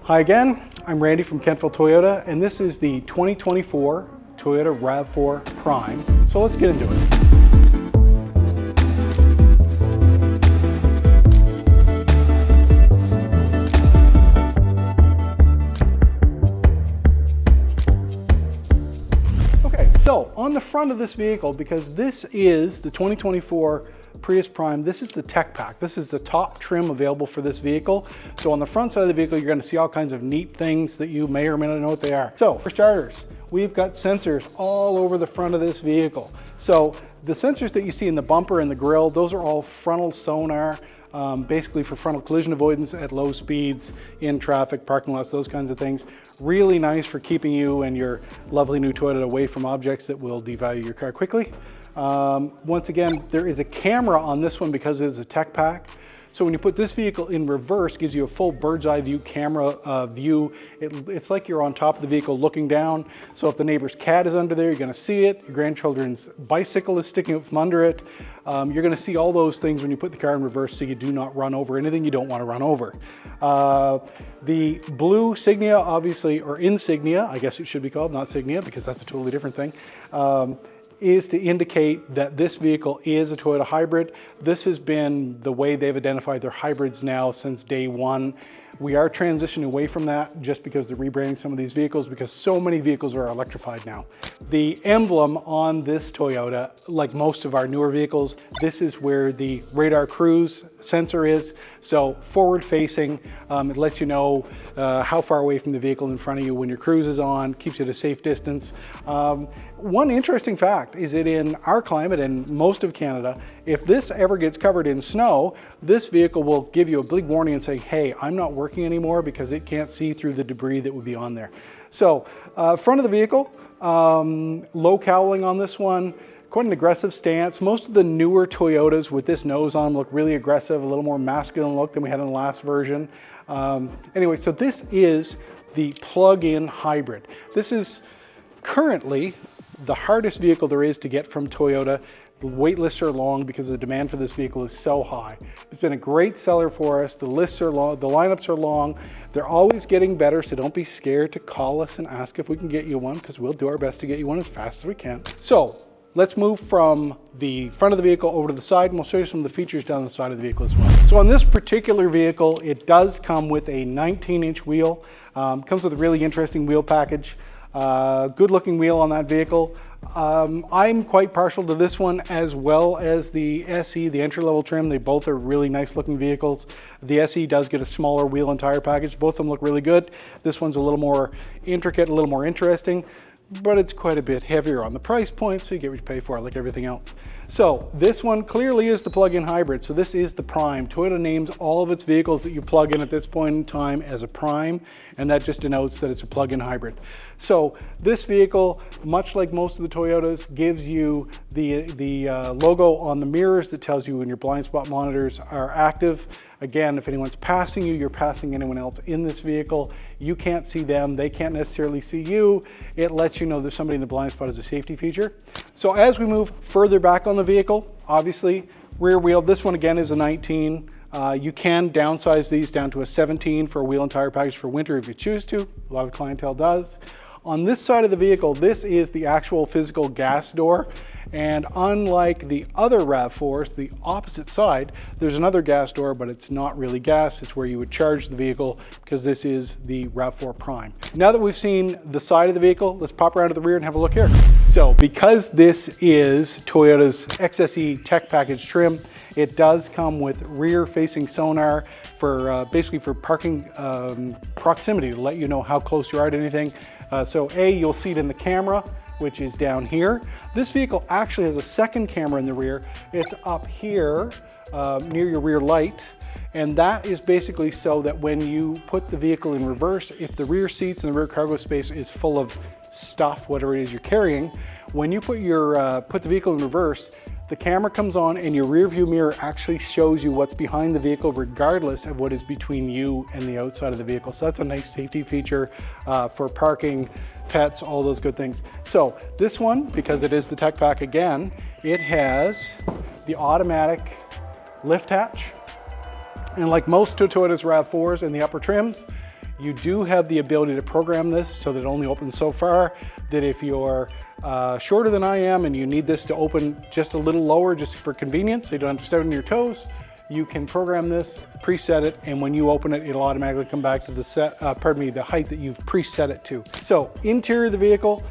Hi again, I'm Randy from Kentville Toyota, and this is the 2024 Toyota RAV4 Prime. So let's get into it. Okay, so on the front of this vehicle, because this is the 2024 Prius Prime, this is the tech pack. This is the top trim available for this vehicle. So on the front side of the vehicle, you're going to see all kinds of neat things that you may or may not know what they are. So for starters, we've got sensors all over the front of this vehicle. So the sensors that you see in the bumper and the grille, those are all frontal sonar, basically for frontal collision avoidance at low speeds, in traffic, parking lots, those kinds of things. Really nice for keeping you and your lovely new Toyota away from objects that will devalue your car quickly. Once again, there is a camera on this one because it is a tech pack. So when you put this vehicle in reverse, it gives you a full bird's eye view camera view. It's like you're on top of the vehicle looking down. So if the neighbor's cat is under there, you're going to see it. Your grandchildren's bicycle is sticking up from under it. You're going to see all those things when you put the car in reverse, so you do not run over anything you don't want to run over. The blue Signia, obviously, or Insignia, I guess it should be called, not Signia, because that's a totally different thing. Is to indicate that this vehicle is a Toyota hybrid. This has been the way they've identified their hybrids now since day one. We are transitioning away from that just because they're rebranding some of these vehicles, because so many vehicles are electrified now. The emblem on this Toyota, like most of our newer vehicles, this is where the radar cruise sensor is. So forward facing, it lets you know how far away from the vehicle in front of you when your cruise is on, keeps you at a safe distance. One interesting fact is that in our climate and most of Canada, if this ever gets covered in snow, this vehicle will give you a big warning and say, hey, I'm not working anymore, because it can't see through the debris that would be on there. So front of the vehicle, low cowling on this one, quite an aggressive stance. Most of the newer Toyotas with this nose on look really aggressive, a little more masculine look than we had in the last version. Anyway, so this is the plug-in hybrid. This is currently the hardest vehicle there is to get from Toyota. The wait lists are long because the demand for this vehicle is so high. It's been a great seller for us. The lists are long, the lineups are long. They're always getting better, so don't be scared to call us and ask if we can get you one, because we'll do our best to get you one as fast as we can. So let's move from the front of the vehicle over to the side, and we'll show you some of the features down the side of the vehicle as well. So on this particular vehicle, it does come with a 19-inch wheel. Comes with a really interesting wheel package. Good looking wheel on that vehicle. I'm quite partial to this one, as well as the SE, the entry-level trim. They both are really nice looking vehicles. The SE does get a smaller wheel and tire package. Both of them look really good. This one's a little more intricate, a little more interesting, but it's quite a bit heavier on the price point, so you get what you pay for, like everything else. So this one clearly is the plug-in hybrid. So this is the Prime. Toyota names all of its vehicles that you plug in at this point in time as a Prime, and that just denotes that it's a plug-in hybrid. So this vehicle, much like most of the Toyotas, gives you the logo on the mirrors that tells you when your blind spot monitors are active. Again, if anyone's passing you, you're passing anyone else in this vehicle. You can't see them, they can't necessarily see you. It lets you know there's somebody in the blind spot as a safety feature. So as we move further back on the vehicle, obviously rear wheel, this one again is a 19. You can downsize these down to a 17 for a wheel and tire package for winter if you choose to. A lot of the clientele does. On this side of the vehicle, this is the actual physical gas door. And unlike the other RAV4s, the opposite side, there's another gas door, but it's not really gas. It's where you would charge the vehicle, because this is the RAV4 Prime. Now that we've seen the side of the vehicle, let's pop around to the rear and have a look here. So because this is Toyota's XSE tech package trim, it does come with rear facing sonar for basically for parking proximity, to let you know how close you are to anything. So you'll see it in the camera, which is down here. This vehicle actually has a second camera in the rear. It's up here near your rear light. And that is basically so that when you put the vehicle in reverse, if the rear seats and the rear cargo space is full of stuff, whatever it is you're carrying, when you put the vehicle in reverse, the camera comes on and your rear view mirror actually shows you what's behind the vehicle, regardless of what is between you and the outside of the vehicle. So that's a nice safety feature for parking, pets, all those good things. So this one, because it is the tech pack again, it has the automatic lift hatch. And like most Toyota's RAV4s in the upper trims, You do have the ability to program this so that it only opens so far, that if you're shorter than I am and you need this to open just a little lower just for convenience, so you don't have to step on your toes, you can program this, preset it, and when you open it, it'll automatically come back to the the height that you've preset it to. So interior of the vehicle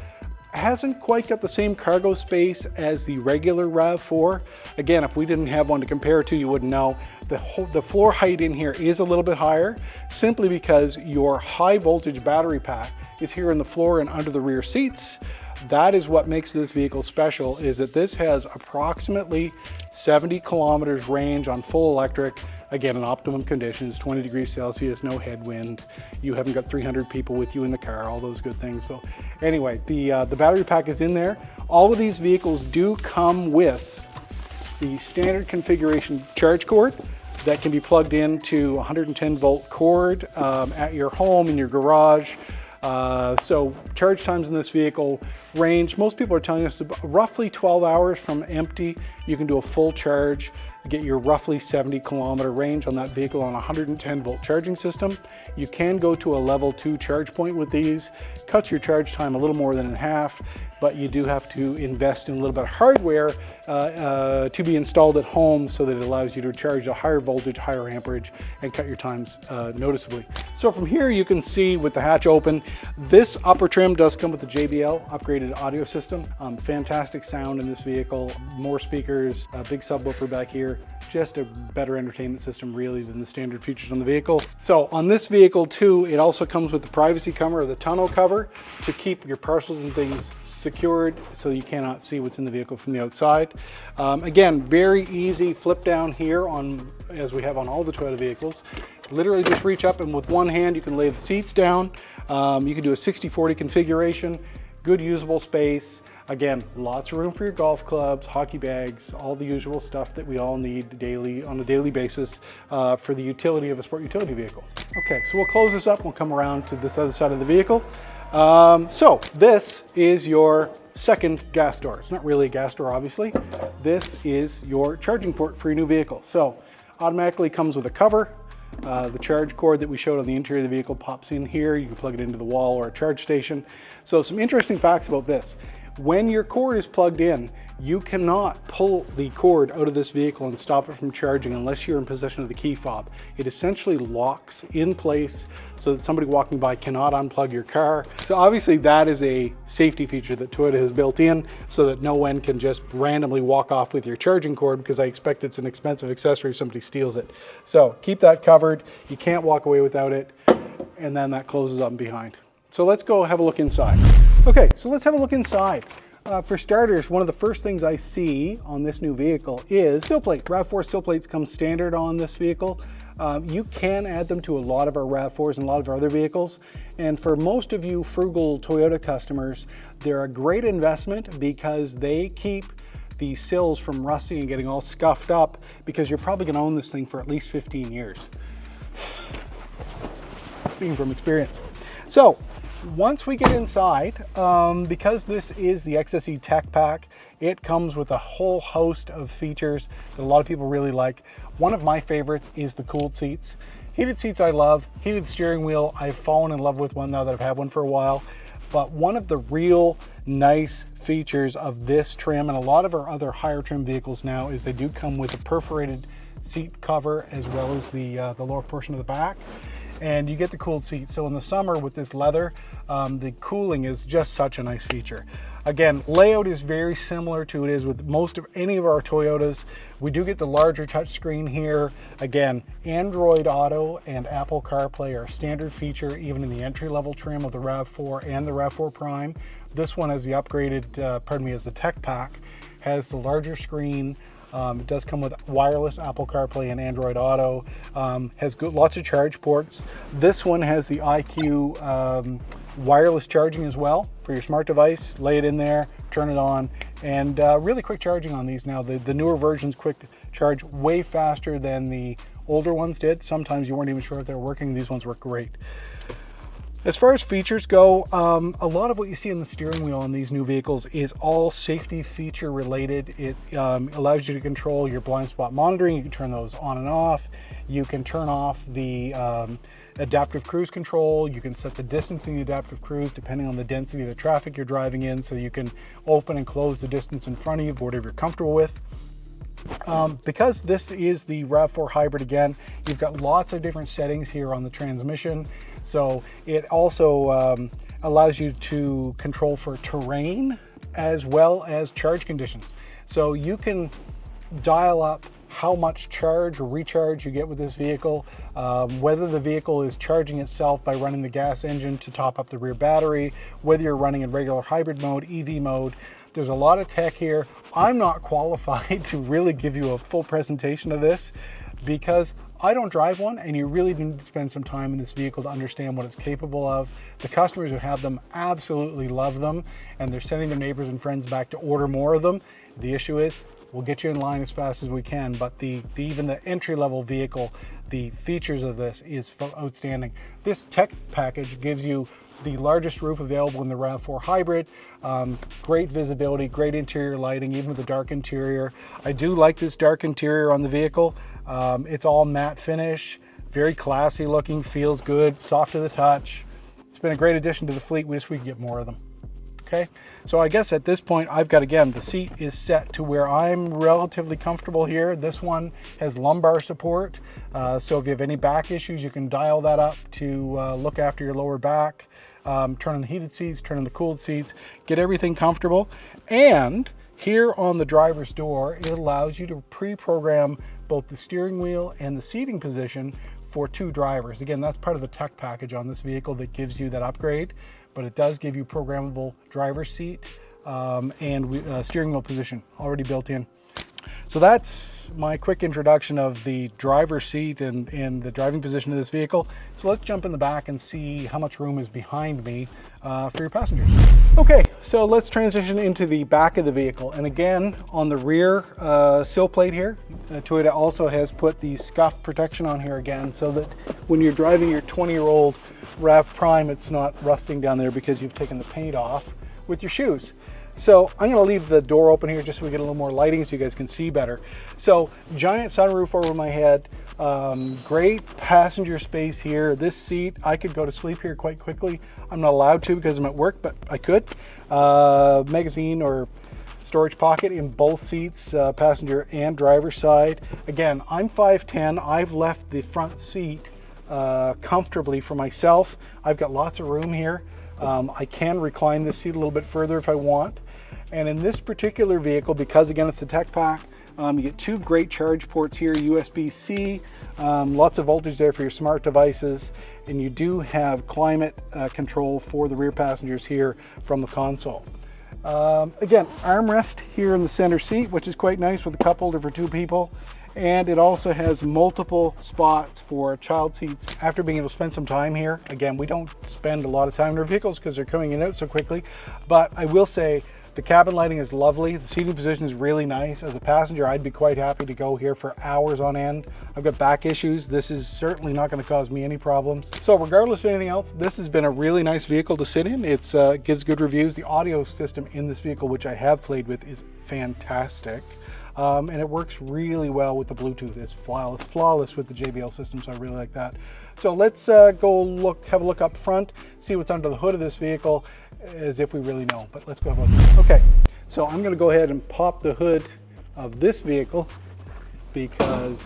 hasn't quite got the same cargo space as the regular RAV4. Again, if we didn't have one to compare it to, you wouldn't know. The floor height in here is a little bit higher, simply because your high voltage battery pack is here in the floor and under the rear seats. That is what makes this vehicle special, is that this has approximately 70 kilometers range on full electric. Again, in optimum conditions, 20 degrees Celsius, no headwind. You haven't got 300 people with you in the car, all those good things. So anyway, the battery pack is in there. All of these vehicles do come with the standard configuration charge cord that can be plugged into 110 volt cord at your home, in your garage. So charge times in this vehicle range, most people are telling us roughly 12 hours from empty. You can do a full charge, get your roughly 70 kilometer range on that vehicle on a 110 volt charging system. You can go to a level 2 charge point with these, cuts your charge time a little more than in half, but you do have to invest in a little bit of hardware to be installed at home so that it allows you to charge a higher voltage, higher amperage, and cut your times noticeably. So from here you can see with the hatch open, this upper trim does come with the JBL upgraded audio system. Fantastic sound in this vehicle, more speakers, a big subwoofer back here, just a better entertainment system really than the standard features on the vehicle. So on this vehicle too, it also comes with the privacy cover or the tonneau cover to keep your parcels and things secured so you cannot see what's in the vehicle from the outside. Again, very easy flip down here on, as we have on all the Toyota vehicles. Literally just reach up and with one hand you can lay the seats down. You can do a 60-40 configuration, good usable space. Again, lots of room for your golf clubs, hockey bags, all the usual stuff that we all need daily on a daily basis for the utility of a sport utility vehicle. Okay, so we'll close this up. We'll come around to this other side of the vehicle. So this is your second gas door. It's not really a gas door, obviously. This is your charging port for your new vehicle. So automatically comes with a cover. The charge cord that we showed on the interior of the vehicle pops in here. You can plug it into the wall or a charge station. So some interesting facts about this. When your cord is plugged in, you cannot pull the cord out of this vehicle and stop it from charging unless you're in possession of the key fob. It essentially locks in place so that somebody walking by cannot unplug your car. So obviously that is a safety feature that Toyota has built in so that no one can just randomly walk off with your charging cord, because I expect it's an expensive accessory if somebody steals it. So keep that covered. You can't walk away without it. And then that closes up behind. So let's go have a look inside. Okay, so let's have a look inside. For starters, one of the first things I see on this new vehicle is sill plate. RAV4 sill plates come standard on this vehicle. You can add them to a lot of our RAV4s and a lot of our other vehicles. And for most of you frugal Toyota customers, they're a great investment because they keep the sills from rusting and getting all scuffed up, because you're probably going to own this thing for at least 15 years. Speaking from experience. So once we get inside, because this is the XSE Tech Pack, it comes with a whole host of features that a lot of people really like. One of my favorites is the cooled seats. Heated seats I love, heated steering wheel, I've fallen in love with one now that I've had one for a while. But one of the real nice features of this trim and a lot of our other higher trim vehicles now is they do come with a perforated seat cover as well as the lower portion of the back. And you get the cooled seats. So in the summer with this leather, the cooling is just such a nice feature. Again, layout is very similar to it is with most of any of our Toyotas. We do get the larger touchscreen here. Again, Android Auto and Apple CarPlay are standard feature even in the entry-level trim of the RAV4 and the RAV4 Prime. This one has the upgraded, as the Tech Pack, has the larger screen. It does come with wireless Apple CarPlay and Android Auto. Has lots of charge ports. This one has the IQ wireless charging as well for your smart device. Lay it in there, turn it on, and really quick charging on these now. The newer versions quick charge way faster than the older ones did. Sometimes you weren't even sure if they were working. These ones work great. As far as features go, a lot of what you see in the steering wheel on these new vehicles is all safety feature related. It allows you to control your blind spot monitoring. You can turn those on and off. You can turn off the adaptive cruise control. You can set the distance in the adaptive cruise depending on the density of the traffic you're driving in, so you can open and close the distance in front of you for whatever you're comfortable with. Because this is the RAV4 hybrid, again, you've got lots of different settings here on the transmission. So it also allows you to control for terrain as well as charge conditions. So you can dial up how much charge or recharge you get with this vehicle, whether the vehicle is charging itself by running the gas engine to top up the rear battery, whether you're running in regular hybrid mode, EV mode. There's a lot of tech here. I'm not qualified to really give you a full presentation of this because I don't drive one, and you really need to spend some time in this vehicle to understand what it's capable of. The customers who have them absolutely love them, and they're sending their neighbors and friends back to order more of them. The issue is, we'll get you in line as fast as we can, but even the entry-level vehicle, the features of this is outstanding. This tech package gives you the largest roof available in the RAV4 hybrid, great visibility, great interior lighting, even with the dark interior. I do like this dark interior on the vehicle. It's all matte finish, very classy looking, feels good, soft to the touch. It's been a great addition to the fleet. We wish we could get more of them. Okay, so I guess at this point I've got, again, the seat is set to where I'm relatively comfortable here. This one has lumbar support, so if you have any back issues, you can dial that up to look after your lower back. Turn on the heated seats, turn on the cooled seats, get everything comfortable. And here on the driver's door, it allows you to pre-program both the steering wheel and the seating position for 2 drivers. Again, that's part of the tech package on this vehicle that gives you that upgrade, but it does give you programmable driver's seat and steering wheel position already built in. So that's my quick introduction of the driver's seat and the driving position of this vehicle. So let's jump in the back and see how much room is behind me for your passengers. Okay, so let's transition into the back of the vehicle. And again, on the rear sill plate here, Toyota also has put the scuff protection on here again, so that when you're driving your 20-year-old RAV Prime, it's not rusting down there because you've taken the paint off with your shoes. So I'm going to leave the door open here just so we get a little more lighting so you guys can see better. So giant sunroof over my head, great passenger space here. This seat, I could go to sleep here quite quickly. I'm not allowed to because I'm at work, but I could. Magazine or storage pocket in both seats, passenger and driver side. Again, I'm 5'10". I've left the front seat comfortably for myself. I've got lots of room here. I can recline this seat a little bit further if I want. And in this particular vehicle, because again it's a tech pack, you get 2 great charge ports here, USB-C, lots of voltage there for your smart devices, and you do have climate control for the rear passengers here from the console. Again, armrest here in the center seat, which is quite nice with a cup holder for 2 people. And it also has multiple spots for child seats. After being able to spend some time here, again, we don't spend a lot of time in our vehicles because they're coming in and out so quickly, but I will say the cabin lighting is lovely. The seating position is really nice. As a passenger, I'd be quite happy to go here for hours on end. I've got back issues. This is certainly not going to cause me any problems. So regardless of anything else, this has been a really nice vehicle to sit in. It gives good reviews. The audio system in this vehicle, which I have played with, is fantastic. And it works really well with the Bluetooth. It's flawless with the JBL system, so I really like that. So let's go have a look up front, see what's under the hood of this vehicle, as if we really know, but let's go have a look. Okay, so I'm gonna go ahead and pop the hood of this vehicle because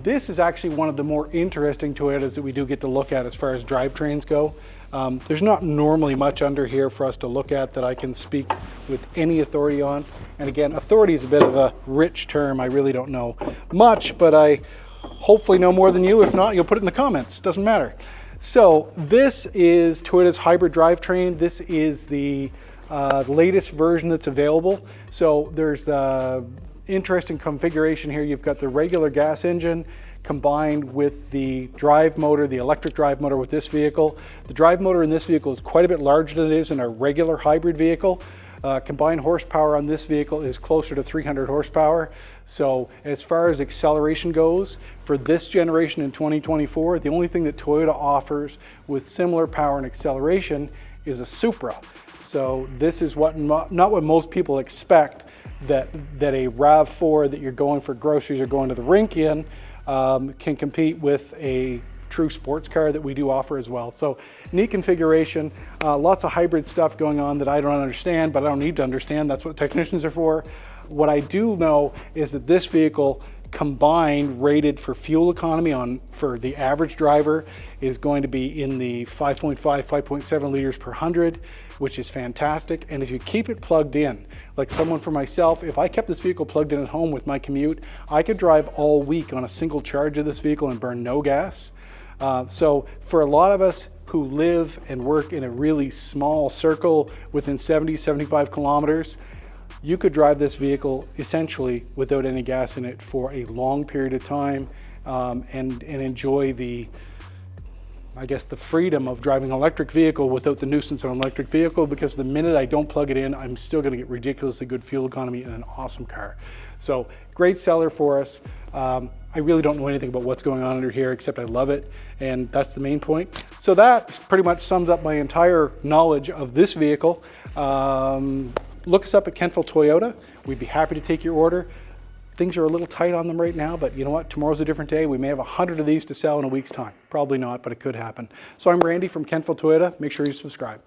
this is actually one of the more interesting Toyotas that we do get to look at as far as drivetrains go. There's not normally much under here for us to look at that I can speak with any authority on. And again, authority is a bit of a rich term. I really don't know much, but I hopefully know more than you. If not, you'll put it in the comments. Doesn't matter. So this is Toyota's hybrid drivetrain. This is the latest version that's available. So there's interesting configuration here. You've got the regular gas engine combined with the drive motor, the electric drive motor with this vehicle. The drive motor in this vehicle is quite a bit larger than it is in a regular hybrid vehicle. Combined horsepower on this vehicle is closer to 300 horsepower. So as far as acceleration goes, for this generation in 2024, the only thing that Toyota offers with similar power and acceleration is a Supra. So this is not what most people expect, that a RAV4 that you're going for groceries or going to the rink in can compete with a true sports car that we do offer as well. So neat configuration, lots of hybrid stuff going on that I don't understand, but I don't need to understand. That's what technicians are for. What I do know is that this vehicle combined rated for fuel economy for the average driver is going to be in the 5.5, 5.7 liters per 100, which is fantastic. And if you keep it plugged in, like someone for myself, if I kept this vehicle plugged in at home with my commute, I could drive all week on a single charge of this vehicle and burn no gas. So for a lot of us who live and work in a really small circle within 70, 75 kilometers, you could drive this vehicle essentially without any gas in it for a long period of time and enjoy the freedom of driving an electric vehicle without the nuisance of an electric vehicle, because the minute I don't plug it in, I'm still going to get ridiculously good fuel economy and an awesome car. So great seller for us. I really don't know anything about what's going on under here except I love it, and that's the main point. So that pretty much sums up my entire knowledge of this vehicle. Look us up at Kentville Toyota. We'd be happy to take your order. Things are a little tight on them right now, but you know what? Tomorrow's a different day. We may have 100 of these to sell in a week's time. Probably not, but it could happen. So I'm Randy from Kentville Toyota. Make sure you subscribe.